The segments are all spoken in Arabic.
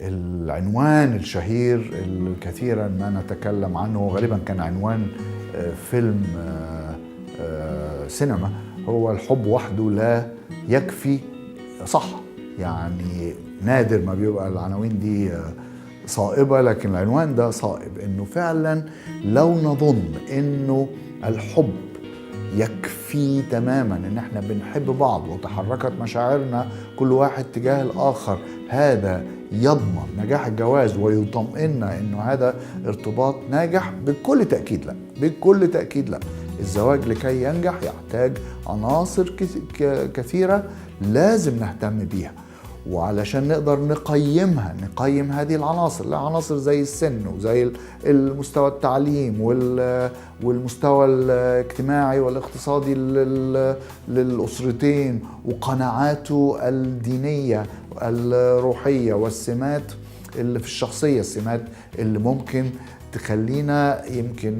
العنوان الشهير اللي كثيرا ما نتكلم عنه، غالبا كان عنوان فيلم سينما، هو الحب وحده لا يكفي. صح، يعني نادر ما بيبقى العناوين دي صائبة، لكن العنوان ده صائب. انه فعلا لو نظن انه الحب يكفي تماما ان احنا بنحب بعض وتحركت مشاعرنا كل واحد تجاه الاخر، هذا يضمن نجاح الجواز ويطمئننا انه هذا ارتباط ناجح؟ بكل تأكيد لا، بكل تأكيد لا. الزواج لكي ينجح يحتاج عناصر كثيرة لازم نهتم بيها، وعلشان نقدر نقيم هذه العناصر، عناصر زي السن وزي المستوى التعليم والمستوى الاجتماعي والاقتصادي للأسرتين، وقناعاته الدينية الروحية، والسمات اللي في الشخصية، السمات اللي ممكن تخلينا يمكن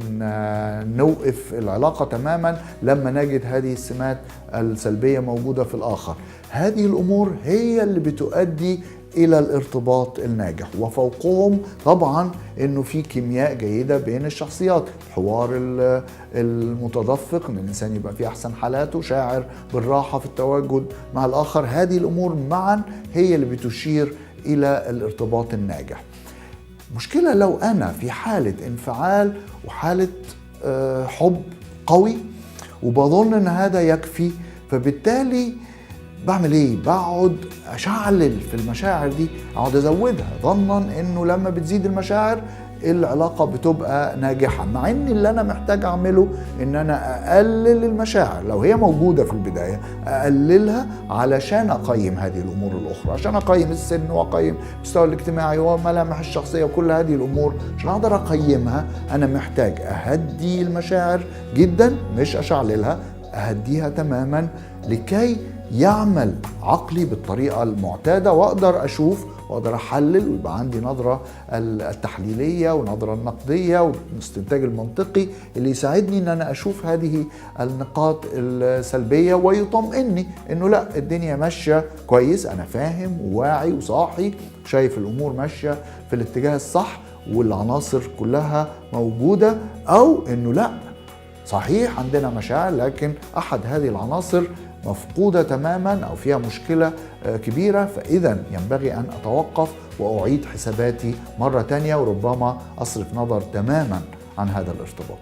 نوقف العلاقة تماما لما نجد هذه السمات السلبية موجودة في الآخر. هذه الأمور هي اللي بتؤدي إلى الارتباط الناجح، وفوقهم طبعا إنه في كيمياء جيدة بين الشخصيات، الحوار المتدفق، إن الإنسان يبقى في أحسن حالاته، شاعر بالراحة في التواجد مع الآخر. هذه الأمور معا هي اللي بتشير إلى الارتباط الناجح. مشكلة لو أنا في حالة انفعال وحالة حب قوي وبظن أن هذا يكفي، فبالتالي بعمل إيه؟ بقعد أشعلل في المشاعر دي، أقعد أزودها ظنا أنه لما بتزيد المشاعر العلاقة بتبقى ناجحة، مع ان اللي انا محتاج اعمله ان انا اقلل المشاعر لو هي موجودة في البداية، اقللها علشان اقيم هذه الامور الاخرى، عشان اقيم السن واقيم المستوى الاجتماعي وملامح الشخصية وكل هذه الامور. عشان اقدر اقيمها انا محتاج اهدي المشاعر جدا، مش اشعللها، اهديها تماما لكي يعمل عقلي بالطريقة المعتادة، واقدر اشوف واقدر احلل، ويبقى عندي نظرة التحليلية ونظرة النقدية والاستنتاج المنطقي اللي يساعدني ان انا اشوف هذه النقاط السلبية، ويطمئني انه لا، الدنيا ماشية كويس، انا فاهم وواعي وصاحي، شايف الامور ماشية في الاتجاه الصح والعناصر كلها موجودة، او انه لا، صحيح عندنا مشاعر لكن احد هذه العناصر مفقودة تماما أو فيها مشكلة كبيرة، فإذا ينبغي أن أتوقف وأعيد حساباتي مرة تانية، وربما أصرف نظر تماما عن هذا الارتباط.